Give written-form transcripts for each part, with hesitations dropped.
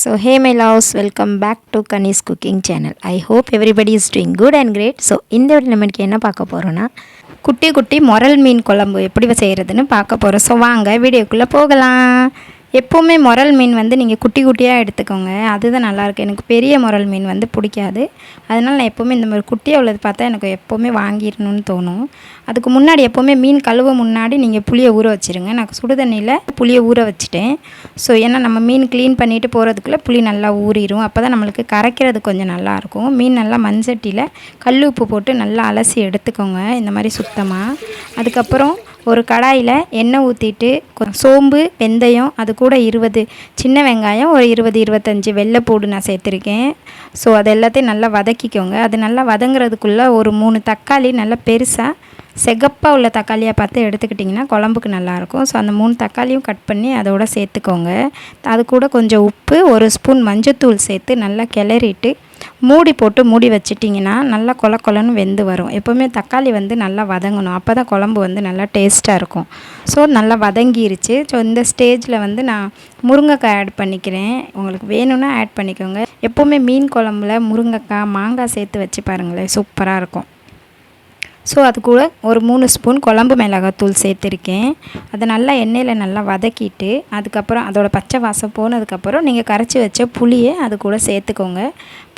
So hey my loves, welcome back to Kani's cooking channel. I hope everybody is doing good and great. So இந்த வீடியோல நமக்கு என்ன பார்க்க போறோம்னா குட்டி குட்டி மொரல் மீன் குழம்பு எப்படி செய்யறதுன்னு பார்க்க போறோம். ஸோ வாங்க வீடியோக்குள்ளே போகலாம். எப்போவுமே மொரல் மீன் வந்து நீங்கள் குட்டி குட்டியாக எடுத்துக்கோங்க, அதுதான் நல்லாயிருக்கும். எனக்கு பெரிய மொரல் மீன் வந்து பிடிக்காது. அதனால் நான் எப்போவுமே இந்த மாதிரி குட்டியாக உள்ளது பார்த்தா எனக்கு எப்போவுமே வாங்கிடணும்னு தோணும். அதுக்கு முன்னாடி எப்போவுமே மீன் கழுவ முன்னாடி நீங்கள் புளியை ஊற வச்சுருங்க. நான் சுடுதண்ணியில் புளியை ஊற வச்சுட்டேன். ஸோ ஏன்னா நம்ம மீன் க்ளீன் பண்ணிவிட்டு போகிறதுக்குள்ளே புளி நல்லா ஊறிடும். அப்போ தான் நம்மளுக்கு கரைக்கிறது கொஞ்சம் நல்லாயிருக்கும். மீன் நல்லா மண்சட்டியில் கல் உப்பு போட்டு நல்லா அலசி எடுத்துக்கோங்க இந்த மாதிரி சுத்தமாக. அதுக்கப்புறம் ஒரு கடாயில் எண்ணெய் ஊற்றிட்டு சோம்பு, வெந்தயம், அது கூட 20 சின்ன வெங்காயம், ஒரு 20-25 வெள்ளைப்பூடு நான் சேர்த்துருக்கேன். ஸோ அது எல்லாத்தையும் நல்லா வதக்கிக்கோங்க. அது நல்லா வதங்குறதுக்குள்ளே ஒரு 3 தக்காளி நல்லா பெருசாக செகப்பாக உள்ள தக்காளியாக பார்த்து எடுத்துக்கிட்டிங்கன்னா குழம்புக்கு நல்லாயிருக்கும். ஸோ அந்த 3 தக்காளியும் கட் பண்ணி அதோட சேர்த்துக்கோங்க. அது கூட கொஞ்சம் உப்பு, 1 ஸ்பூன் மஞ்சத்தூள் சேர்த்து நல்லா கிளறிட்டு மூடி போட்டு மூடி வச்சிட்டிங்கன்னா நல்லா கொலன்னு வெந்து வரும். எப்போவுமே தக்காளி வந்து நல்லா வதங்கணும், அப்போ தான் குழம்பு வந்து நல்லா டேஸ்ட்டாக இருக்கும். ஸோ நல்லா வதங்கிருச்சு. ஸோ இந்த ஸ்டேஜில் வந்து நான் முருங்கைக்காய் ஆட் பண்ணிக்கிறேன். உங்களுக்கு வேணும்னா ஆட் பண்ணிக்கோங்க. எப்போவுமே மீன் குழம்புல முருங்கைக்காய், மாங்காய் சேர்த்து வச்சு பாருங்களேன், சூப்பராக இருக்கும். ஸோ அது கூட ஒரு 3 ஸ்பூன் குழம்பு மிளகாத்தூள் சேர்த்துருக்கேன். அதை நல்லா எண்ணெயில் நல்லா வதக்கிட்டு அதுக்கப்புறம் அதோட பச்சை வாசம் போனதுக்கப்புறம் நீங்கள் கரைச்சி வச்ச புளியை அது கூட சேர்த்துக்கோங்க.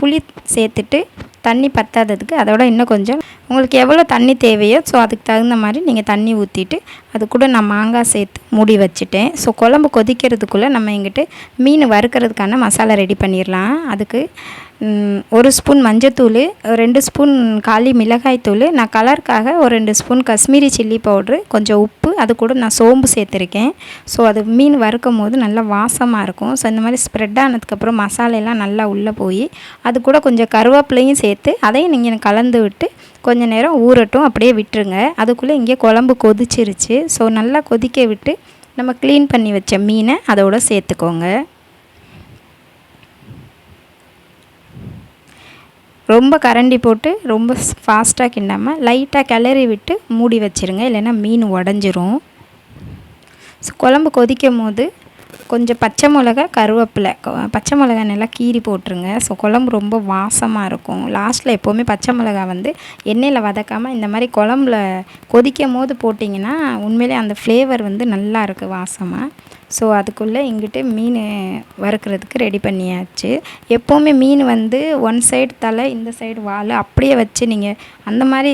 புளி சேர்த்துட்டு தண்ணி பத்தாததுக்கு அதோட இன்னும் கொஞ்சம் உங்களுக்கு எவ்வளோ தண்ணி தேவையோ ஸோ அதுக்கு தகுந்த மாதிரி நீங்கள் தண்ணி ஊற்றிட்டு அது கூட நான் மாங்காய் சேர்த்து மூடி வச்சுட்டேன். ஸோ குழம்பு கொதிக்கிறதுக்குள்ளே நம்ம இங்கிட்டு மீன் வறுக்கிறதுக்கான மசாலா ரெடி பண்ணிடலாம். அதுக்கு 1 ஸ்பூன் மஞ்சத்தூள், 2 ஸ்பூன் காளி மிளகாய் தூள், நான் கலருக்காக ஒரு 2 ஸ்பூன் காஷ்மீரி சில்லி பவுட்ரு, கொஞ்சம் உப்பு, அது கூட நான் சோம்பு சேர்த்துருக்கேன். ஸோ அது மீன் வறுக்கும் போது நல்லா வாசமாக இருக்கும். ஸோ இந்த மாதிரி ஸ்ப்ரெட் ஆனதுக்கப்புறம் மசாலையெல்லாம் நல்லா உள்ளே போய் அது கூட கொஞ்சம் கருவேப்பிலையும் சேர்த்து அதையும் நீங்கள் கலந்து விட்டு கொஞ்சம் நேரம் ஊறட்டும், அப்படியே விட்டுருங்க. அதுக்குள்ளே இங்கே குழம்பு கொதிச்சிருச்சு. ஸோ நல்லா கொதிக்க விட்டு நம்ம க்ளீன் பண்ணி வச்ச மீனை அதோடு சேர்த்துக்கோங்க. ரொம்ப கரண்டி போட்டு ரொம்ப ஃபாஸ்ட்டாக கிண்டாமல் லைட்டாக கிளறி விட்டு மூடி வச்சுருங்க, இல்லைன்னா மீன் உடஞ்சிரும். ஸோ குழம்பு கொதிக்கும் போது கொஞ்சம் பச்சை மிளகா, கருவேப்பிலை, பச்சை மிளகா நல்லா கீறி போட்டுருங்க. ஸோ குழம்பு ரொம்ப வாசமாக இருக்கும். லாஸ்ட்டில் எப்போவுமே பச்சை மிளகா வந்து எண்ணெயில் வதக்காமல் இந்த மாதிரி குழம்புல கொதிக்கும் போது போட்டிங்கன்னா உண்மையிலே அந்த ஃப்ளேவர் வந்து நல்லா இருக்குது வாசமாக. ஸோ அதுக்குள்ளே இங்கிட்டு மீன் வறுக்கிறதுக்கு ரெடி பண்ணியாச்சு. எப்போவுமே மீன் வந்து ஒன் சைடு தலை, இந்த சைடு வால் அப்படியே வச்சு நீங்கள் அந்த மாதிரி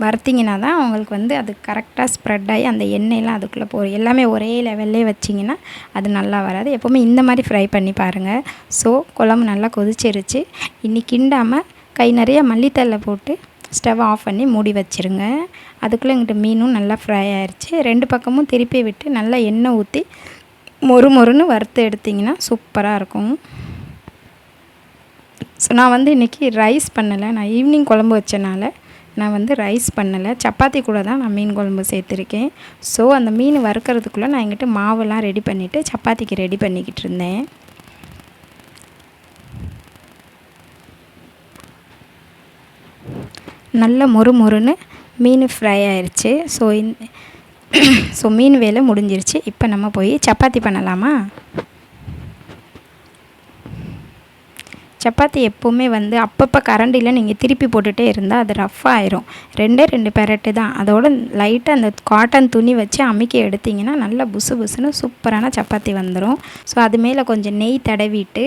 வறுத்திங்கன்னா தான் உங்களுக்கு வந்து அது கரெக்டாக ஸ்ப்ரெட் ஆகி அந்த எண்ணெயெலாம் அதுக்குள்ளே போகும். எல்லாமே ஒரே லெவல்லே வச்சிங்கன்னா அது நல்லா வராது. எப்போவுமே இந்த மாதிரி ஃப்ரை பண்ணி பாருங்கள். ஸோ குழம்பு நல்லா கொதிச்சிருச்சு. இன்னி கிண்டாமல் கை நிறைய மல்லித்தழை போட்டு ஸ்டவ் ஆஃப் பண்ணி மூடி வச்சுருங்க. அதுக்குள்ளே எங்கிட்ட மீனும் நல்லா ஃப்ரை ஆயிடுச்சு. 2 பக்கமும் திருப்பி விட்டு நல்லா எண்ணெய் ஊற்றி மொறுன்னு வறுத்து எடுத்திங்கன்னா சூப்பராக இருக்கும். ஸோ நான் வந்து இன்றைக்கி ரைஸ் பண்ணலை, நான் ஈவினிங் குழம்பு வச்சனால நான் வந்து ரைஸ் பண்ணலை, சப்பாத்தி கூட தான் நான் மீன் குழம்பு சேர்த்துருக்கேன். ஸோ அந்த மீன் வறுக்கிறதுக்குள்ளே நான் எங்கிட்ட மாவெல்லாம் ரெடி பண்ணிவிட்டு சப்பாத்திக்கு ரெடி பண்ணிக்கிட்டு இருந்தேன். நல்ல மொறுன்னு மீன் ஃப்ரை ஆயிடுச்சு. ஸோ மீன் வேலை முடிஞ்சிருச்சு. இப்போ நம்ம போய் சப்பாத்தி பண்ணலாமா? சப்பாத்தி எப்போவுமே வந்து அப்பப்போ கரண்டியில் நீங்கள் திருப்பி போட்டுகிட்டே இருந்தால் அது ரஃப்பாக ஆயிரும். 2 பெரட்டு தான், அதோட லைட்டாக அந்த காட்டன் துணி வச்சு அமுக்கி எடுத்திங்கன்னா நல்லா புசுன்னு சூப்பரான சப்பாத்தி வந்துடும். ஸோ அது மேலே கொஞ்சம் நெய் தடவிட்டு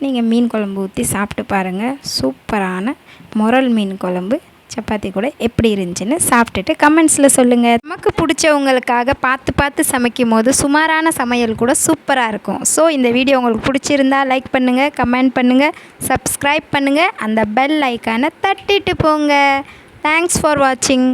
நீங்கள் மீன் குழம்பு ஊற்றி சாப்பிட்டு பாருங்கள். சூப்பரான மொரல் மீன் குழம்பு சப்பாத்தி கூட எப்படி இருந்துச்சுன்னு சாப்பிட்டுட்டு கமெண்ட்ஸில் சொல்லுங்கள். நமக்கு பிடிச்சவங்களுக்காக பார்த்து சமைக்கும் போது சுமாரான சமையல் கூட சூப்பராக இருக்கும். ஸோ இந்த வீடியோ உங்களுக்கு பிடிச்சிருந்தா லைக் பண்ணுங்கள், கமெண்ட் பண்ணுங்கள், சப்ஸ்கிரைப் பண்ணுங்கள், அந்த பெல் ஐக்கானை தட்டிட்டு போங்க. தேங்க்ஸ் ஃபார் வாட்சிங்.